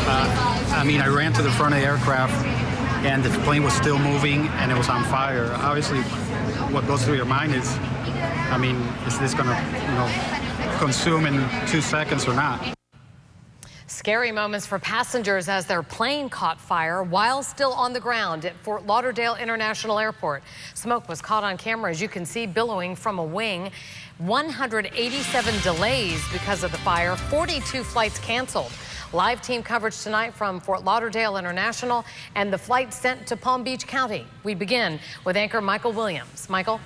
I mean, I ran to the front of the aircraft, and the plane was still moving, and it was on fire. Obviously, what goes through your mind is, I mean, is this going to, consume in 2 seconds or not? Scary moments for passengers as their plane caught fire while still on the ground at Fort Lauderdale International Airport. Smoke was caught on camera, as you can see, billowing from a wing. 187 delays because of the fire, 42 flights canceled. Live team coverage tonight from Fort Lauderdale International and the flight sent to Palm Beach County. We begin with anchor Michael Williams. Michael?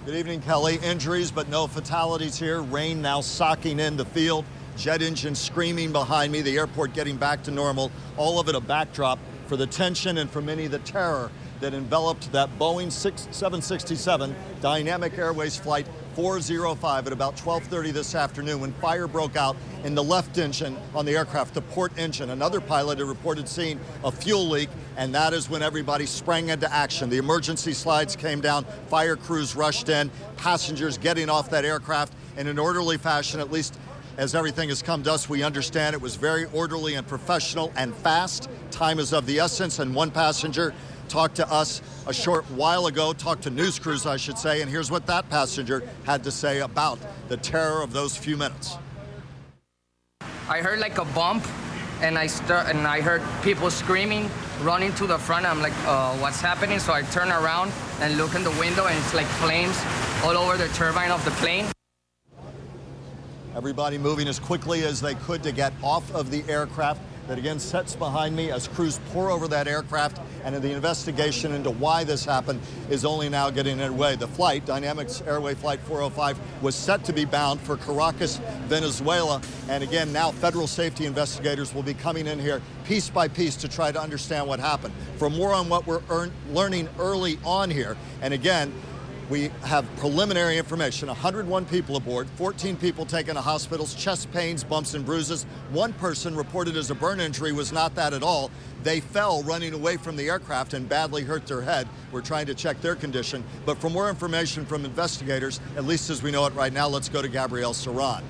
Good evening, Kelly. Injuries, but no fatalities here. Rain now socking in the field. Jet engine screaming behind me. The airport getting back to normal. All of it a backdrop for the tension and for many the terror that enveloped that Boeing 767 Dynamic Airways flight 405 at about 12:30 this afternoon when fire broke out in the left engine on the aircraft, the port engine. Another pilot had reported seeing a fuel leak, and that is when everybody sprang into action. The emergency slides came down, fire crews rushed in, passengers getting off that aircraft in an orderly fashion, at least as everything has come to us. We understand it was very orderly and professional and fast. Time is of the essence, and one passenger talked to us a short while ago, talked to news crews, I should say, and here's what that passenger had to say about the terror of those few minutes. I heard like a bump, and I heard people screaming, running to the front. I'm like, what's happening? So I turn around and look in the window, and it's like flames all over the turbine of the plane. Everybody moving as quickly as they could to get off of the aircraft that again sets behind me as crews pour over that aircraft, and the investigation into why this happened is only now getting underway. The flight, Dynamic Airways Flight 405, was set to be bound for Caracas, Venezuela, and again now federal safety investigators will be coming in here piece by piece to try to understand what happened. For more on what we're learning early on here, and again, we have preliminary information. 101 people aboard, 14 people taken to hospitals, chest pains, bumps and bruises. One person reported as a burn injury, was not that at all. They fell running away from the aircraft and badly hurt their head. We're trying to check their condition. But for more information from investigators, at least as we know it right now, let's go to Gabrielle Saran.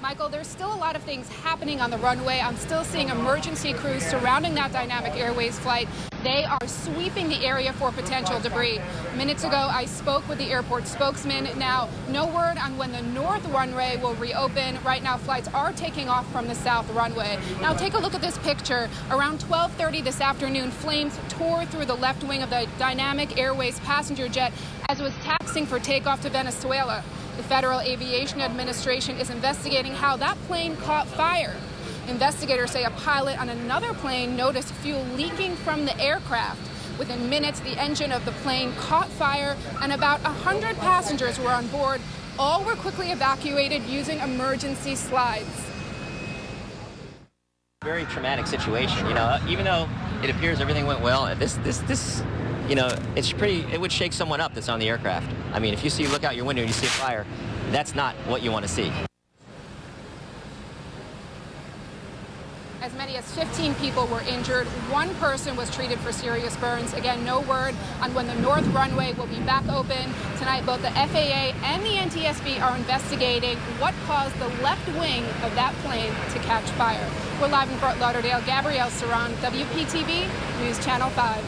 Michael, there's still a lot of things happening on the runway. I'm still seeing emergency crews surrounding that Dynamic Airways flight. They are sweeping the area for potential debris. Minutes ago, I spoke with the airport spokesman. Now, no word on when the north runway will reopen. Right now, flights are taking off from the south runway. Now, take a look at this picture. Around 12:30 this afternoon, flames tore through the left wing of the Dynamic Airways passenger jet as it was taxiing for takeoff to Venezuela. The Federal Aviation Administration is investigating how that plane caught fire. Investigators say a pilot on another plane noticed fuel leaking from the aircraft. Within minutes, the engine of the plane caught fire, and about 100 passengers were on board. All were quickly evacuated using emergency slides. Very traumatic situation, even though it appears everything went well, this it would shake someone up that's on the aircraft. I mean, if you look out your window and you see a fire, that's not what you want to see. As many as 15 people were injured. One person was treated for serious burns. Again, no word on when the north runway will be back open. Tonight, both the FAA and the NTSB are investigating what caused the left wing of that plane to catch fire. We're live in Fort Lauderdale. Gabrielle Saran, WPTV News Channel 5.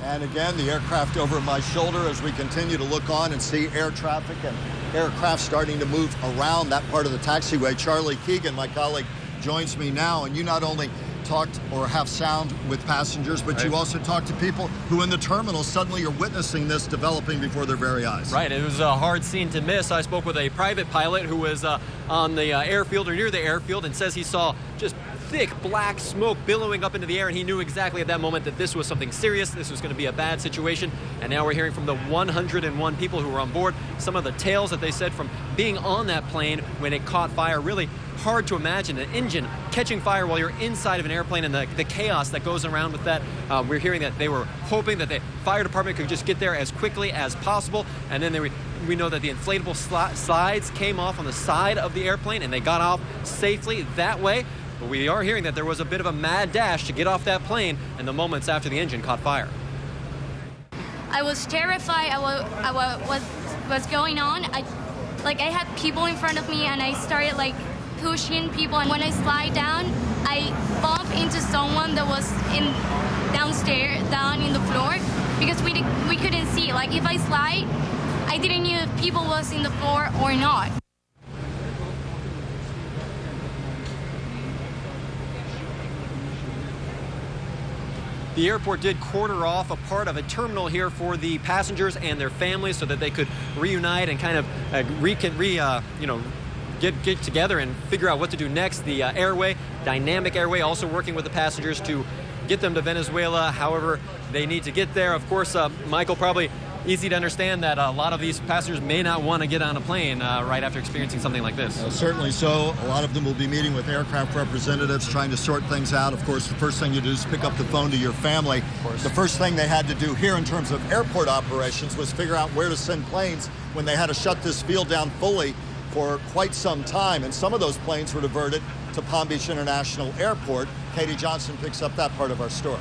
And again, the aircraft over my shoulder as we continue to look on and see air traffic and aircraft starting to move around that part of the taxiway. Charlie Keegan, my colleague, joins me now, and you not only talked or have sound with passengers, but you also talk to people who in the terminal suddenly are witnessing this developing before their very eyes. Right, it was a hard scene to miss. I spoke with a private pilot who was on the airfield or near the airfield and says he saw just thick black smoke billowing up into the air, and he knew exactly at that moment that this was something serious. This was going to be a bad situation. And now we're hearing from the 101 people who were on board some of the tales that they said from being on that plane when it caught fire. Really hard to imagine an engine catching fire while you're inside of an airplane, and the chaos that goes around with that. We're hearing that they were hoping that the fire department could just get there as quickly as possible, and then we know that the inflatable slides came off on the side of the airplane and they got off safely that way. But we are hearing that there was a bit of a mad dash to get off that plane in the moments after the engine caught fire. I was terrified. What's going on. Like I had people in front of me and I started like pushing people, and when I slide down, I bump into someone that was down in the floor because we couldn't see. Like if I slide, I didn't know if people was in the floor or not. The airport did corner off a part of a terminal here for the passengers and their families so that they could reunite and kind of get together and figure out what to do next. The airway, Dynamic Airway, also working with the passengers to get them to Venezuela, however they need to get there. Of course, Michael, probably easy to understand that a lot of these passengers may not want to get on a plane right after experiencing something like this. Certainly so. A lot of them will be meeting with aircraft representatives, trying to sort things out. Of course, the first thing you do is pick up the phone to your family. The first thing they had to do here in terms of airport operations was figure out where to send planes when they had to shut this field down fully for quite some time. And some of those planes were diverted to Palm Beach International Airport. Katie Johnson picks up that part of our story.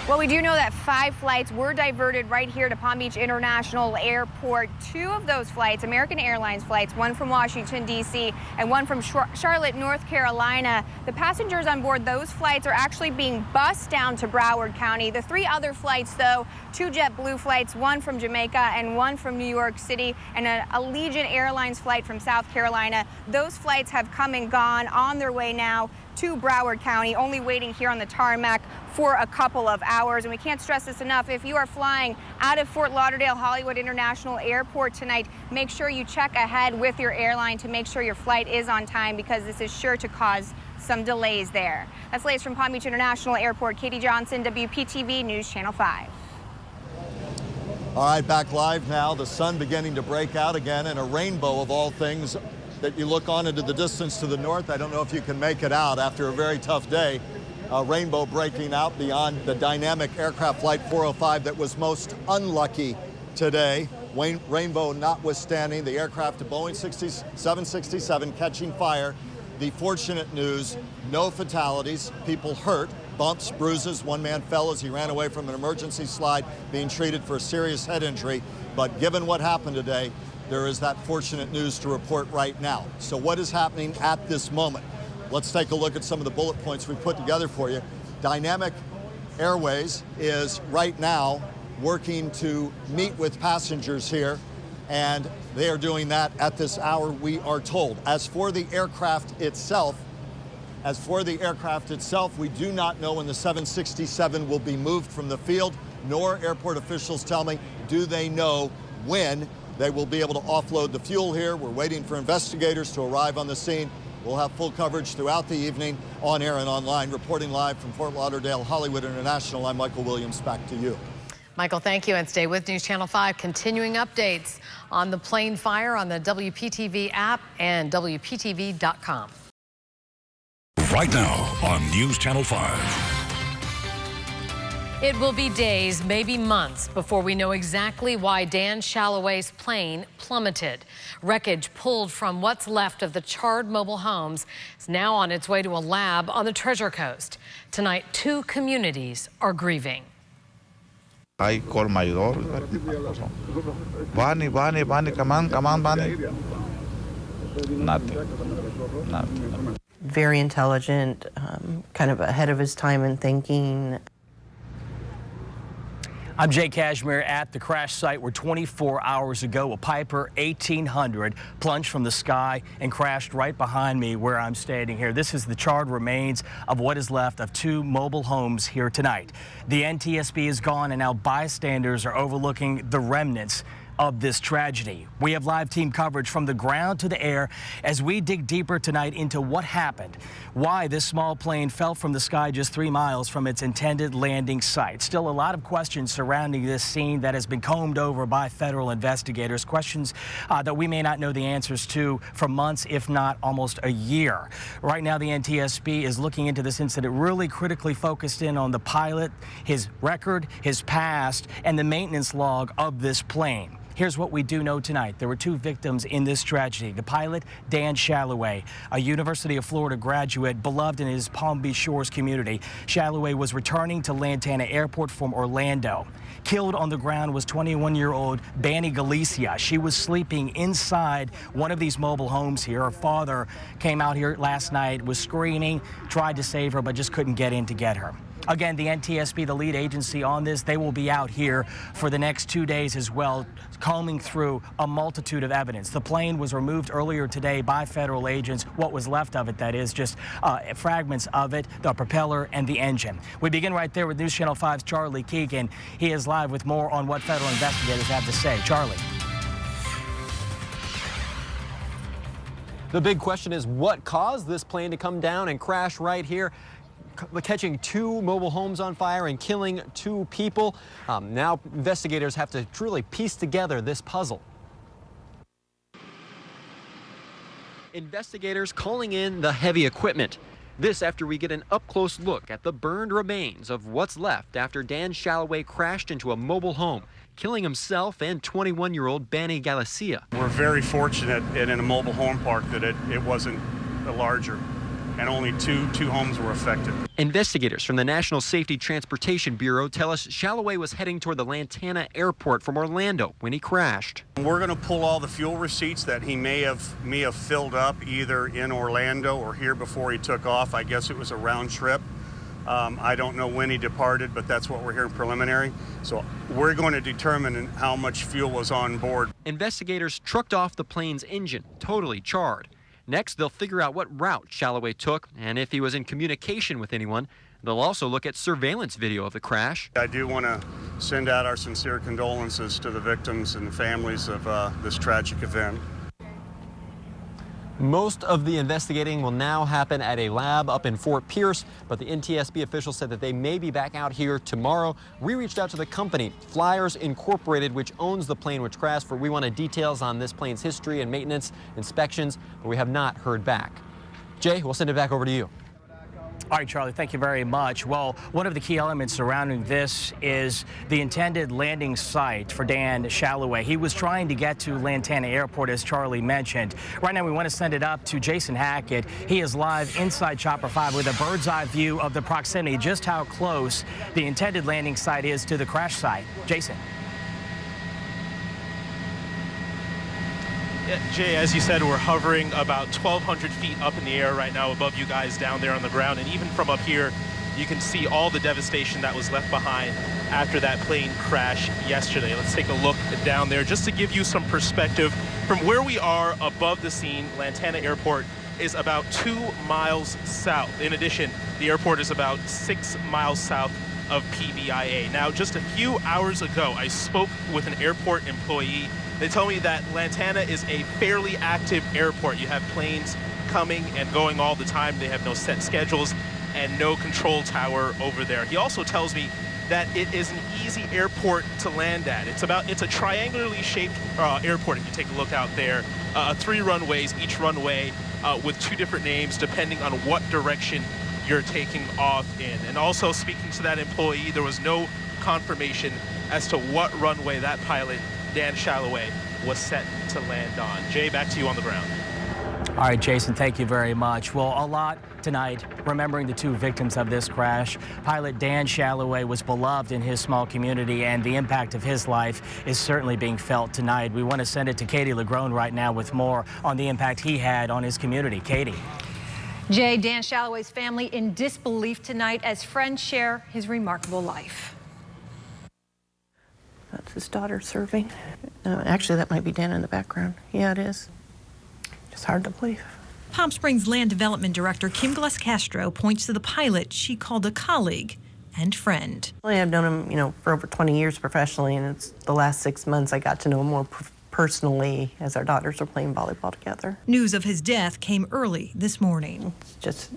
Well, we do know that 5 flights were diverted right here to Palm Beach International Airport. 2 of those flights, American Airlines flights, one from Washington, D.C., and one from Charlotte, North Carolina. The passengers on board those flights are actually being bused down to Broward County. The 3 other flights, though, 2 JetBlue flights, one from Jamaica and one from New York City, and a Allegiant Airlines flight from South Carolina. Those flights have come and gone, on their way now to Broward County, only waiting here on the tarmac for a couple of hours. And we can't stress this enough. If you are flying out of Fort Lauderdale Hollywood International Airport tonight, make sure you check ahead with your airline to make sure your flight is on time, because this is sure to cause some delays there. That's latest from Palm Beach International Airport. Katie Johnson, WPTV News Channel 5. All right, back live now. The sun beginning to break out again, and a rainbow of all things that you look on into the distance to the north. I don't know if you can make it out after a very tough day. A rainbow breaking out beyond the Dynamic Aircraft Flight 405 that was most unlucky today. Rainbow notwithstanding, the aircraft, a Boeing 767, catching fire. The fortunate news, no fatalities, people hurt, bumps, bruises. One man fell as he ran away from an emergency slide, being treated for a serious head injury. But given what happened today, there is that fortunate news to report right now. So what is happening at this moment? Let's take a look at some of the bullet points we put together for you. Dynamic Airways is right now working to meet with passengers here, and they are doing that at this hour, we are told. As for the aircraft itself, we do not know when the 767 will be moved from the field, nor airport officials tell me, do they know when they will be able to offload the fuel here. We're waiting for investigators to arrive on the scene. We'll have full coverage throughout the evening, on air and online. Reporting live from Fort Lauderdale Hollywood International, I'm Michael Williams. Back to you. Michael, thank you, and stay with News Channel 5. Continuing updates on the plane fire on the WPTV app and WPTV.com. Right now on News Channel 5. It will be days, maybe months, before we know exactly why Dan Shalloway's plane plummeted. Wreckage pulled from what's left of the charred mobile homes is now on its way to a lab on the Treasure Coast. Tonight, 2 communities are grieving. I call my daughter. Bonnie, come on, Bonnie. Nothing. Very intelligent, kind of ahead of his time in thinking. I'm Jay Cashmere at the crash site where 24 hours ago a Piper 1800 plunged from the sky and crashed right behind me where I'm standing here. This is the charred remains of what is left of 2 mobile homes here tonight. The NTSB is gone, and now bystanders are overlooking the remnants of this tragedy. We have live team coverage from the ground to the air as we dig deeper tonight into what happened, why this small plane fell from the sky just 3 miles from its intended landing site. Still a lot of questions surrounding this scene that has been combed over by federal investigators, questions that we may not know the answers to for months, if not almost a year. Right now, the NTSB is looking into this incident, really critically focused in on the pilot, his record, his past, and the maintenance log of this plane. Here's what we do know tonight. There were 2 victims in this tragedy. The pilot, Dan Shalloway, a University of Florida graduate beloved in his Palm Beach Shores community. Shalloway was returning to Lantana Airport from Orlando. Killed on the ground was 21-year-old Banny Galicia. She was sleeping inside one of these mobile homes here. Her father came out here last night, was screaming, tried to save her, but just couldn't get in to get her. Again, the NTSB, the lead agency on this, they will be out here for the next 2 days as well, combing through a multitude of evidence. The plane was removed earlier today by federal agents. What was left of it, that is, just fragments of it, the propeller and the engine. We begin right there with News Channel 5's Charlie Keegan. He is live with more on what federal investigators have to say. Charlie. The big question is what caused this plane to come down and crash right here, catching 2 mobile homes on fire and killing 2 people. Now investigators have to truly piece together this puzzle. Investigators calling in the heavy equipment. This after we get an up-close look at the burned remains of what's left after Dan Shalloway crashed into a mobile home, killing himself and 21-year-old Banny Galicia. We're very fortunate in a mobile home park that it wasn't a larger, and only two homes were affected. Investigators from the National Safety Transportation Bureau tell us Shalloway was heading toward the Lantana Airport from Orlando when he crashed. We're going to pull all the fuel receipts that he may have filled up either in Orlando or here before he took off. I guess it was a round trip. I don't know when he departed, but that's what we're hearing preliminary. So we're going to determine how much fuel was on board. Investigators trucked off the plane's engine, totally charred. Next, they'll figure out what route Shalloway took and if he was in communication with anyone. They'll also look at surveillance video of the crash. I do want to send out our sincere condolences to the victims and the families of this tragic event. Most of the investigating will now happen at a lab up in Fort Pierce, but the NTSB officials said that they may be back out here tomorrow. We reached out to the company, Flyers Incorporated, which owns the plane which crashed, for we wanted details on this plane's history and maintenance inspections, but we have not heard back. Jay, we'll send it back over to you. All right, Charlie, thank you very much. Well, one of the key elements surrounding this is the intended landing site for Dan Shalloway. He was trying to get to Lantana Airport, as Charlie mentioned. Right now, we want to send it up to Jason Hackett. He is live inside Chopper 5 with a bird's eye view of the proximity, just how close the intended landing site is to the crash site. Jason. Jay, as you said, we're hovering about 1,200 feet up in the air right now above you guys down there on the ground. And even from up here, you can see all the devastation that was left behind after that plane crash yesterday. Let's take a look down there just to give you some perspective. From where we are above the scene, Lantana Airport is about 2 miles south. In addition, the airport is about 6 miles south of PBIA. Now, just a few hours ago, I spoke with an airport employee. They told me that Lantana is a fairly active airport. You have planes coming and going all the time. They have no set schedules and no control tower over there. He also tells me that it is an easy airport to land at. It's a triangularly shaped airport if you take a look out there. 3 runways, each runway with 2 different names depending on what direction you're taking off in. And also speaking to that employee, there was no confirmation as to what runway that pilot, Dan Shalloway, was set to land on. Jay, back to you on the ground. All right, Jason, thank you very much. Well, a lot tonight, remembering the 2 victims of this crash. Pilot Dan Shalloway was beloved in his small community, and the impact of his life is certainly being felt tonight. We want to send it to Katie Lagrone right now with more on the impact he had on his community. Katie. Jay, Dan Shalloway's family in disbelief tonight as friends share his remarkable life. That's his daughter serving. Actually, that might be Dan in the background. Yeah, it is. It's hard to believe. Palm Springs Land Development Director Kim Glass Castro points to the pilot she called a colleague and friend. Well, I've known him, for over 20 years professionally, and it's the last 6 months I got to know him more personally as our daughters are playing volleyball together. News of his death came early this morning. It's just,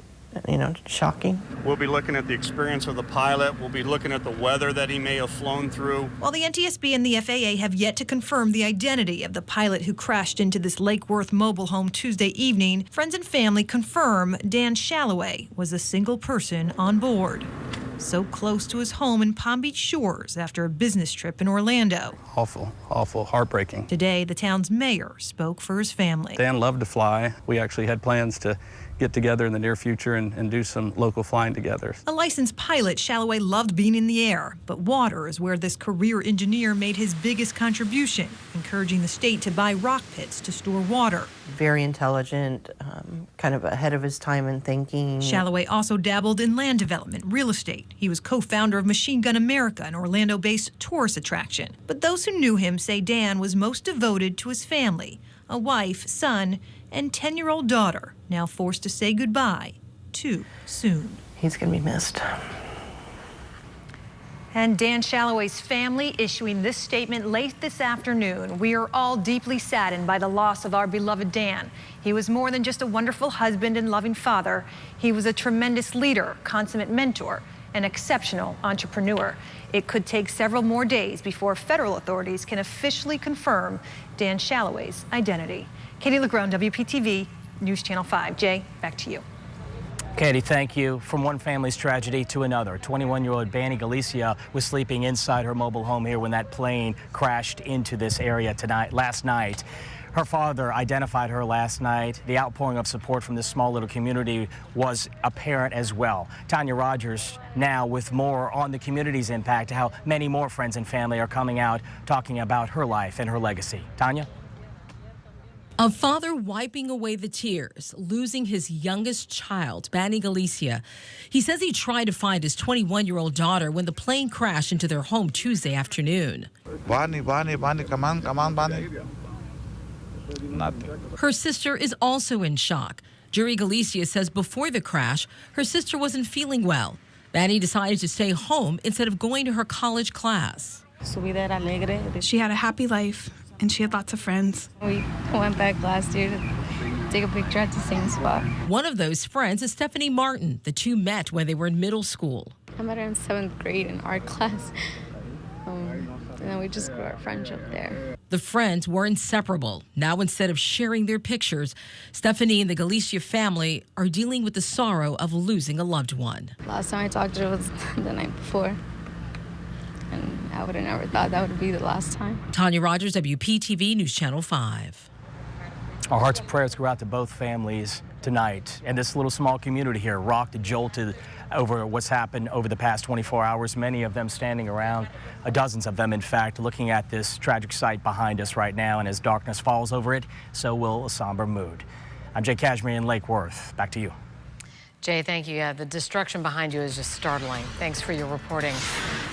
shocking. We'll be looking at the experience of the pilot. We'll be looking at the weather that he may have flown through. While the NTSB and the FAA have yet to confirm the identity of the pilot who crashed into this Lake Worth mobile home Tuesday evening, friends and family confirm Dan Shalloway was a single person on board. so close to his home in Palm Beach Shores after a business trip in Orlando. Awful, awful, heartbreaking. Today, the town's mayor spoke for his family. Dan loved to fly. We actually had plans to get together in the near future and do some local flying together. A licensed pilot, Shalloway loved being in the air, but water is where this career engineer made his biggest contribution, encouraging the state to buy rock pits to store water. Very intelligent, kind of ahead of his time in thinking. Shalloway also dabbled in land development, real estate. He was co-founder of Machine Gun America, an Orlando-based tourist attraction. But those who knew him say Dan was most devoted to his family, a wife, son, and 10-year-old daughter, now forced to say goodbye too soon. He's going to be missed. And Dan Shalloway's family issuing this statement late this afternoon. We are all deeply saddened by the loss of our beloved Dan. He was more than just a wonderful husband and loving father. He was a tremendous leader, consummate mentor, an exceptional entrepreneur. It could take several more days before federal authorities can officially confirm Dan Shalloway's identity. Katie LeGrone, WPTV, News Channel 5. Jay, back to you. Katie, thank you. From one family's tragedy to another, 21-year-old Banny Galicia was sleeping inside her mobile home here when that plane crashed into this area last night. Her father identified her last night. The outpouring of support from this small little community was apparent as well. Tanya Rogers now with more on the community's impact, how many more friends and family are coming out talking about her life and her legacy. Tanya? A father wiping away the tears, losing his youngest child, Banny Galicia. He says he tried to find his 21-year-old daughter when the plane crashed into their home Tuesday afternoon. Bonnie, come on, Bonnie. Nothing. Her sister is also in shock. Jerry Galicia says before the crash, her sister wasn't feeling well. Banny decided to stay home instead of going to her college class. She had a happy life, and she had lots of friends. We went back last year to take a picture at the same spot. One of those friends is Stephanie Martin. The two met when they were in middle school. I met her in 7th grade in art class. And then we just grew our friendship there. The friends were inseparable. Now, instead of sharing their pictures, Stephanie and the Galicia family are dealing with the sorrow of losing a loved one. Last time I talked to her was the night before. And I would have never thought that would be the last time. Tanya Rogers, WPTV News Channel 5. Our hearts and prayers go out to both families tonight. And this little small community here rocked and jolted over what's happened over the past 24 hours. Many of them standing around, dozens of them, in fact, looking at this tragic sight behind us right now. And as darkness falls over it, so will a somber mood. I'm Jay Cashmere in Lake Worth. Back to you. Jay, thank you. Yeah, the destruction behind you is just startling. Thanks for your reporting.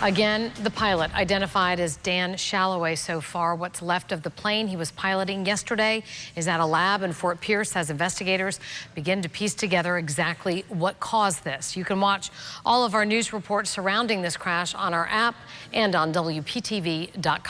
Again, the pilot identified as Dan Shalloway so far. What's left of the plane he was piloting yesterday is at a lab in Fort Pierce as investigators begin to piece together exactly what caused this. You can watch all of our news reports surrounding this crash on our app and on WPTV.com.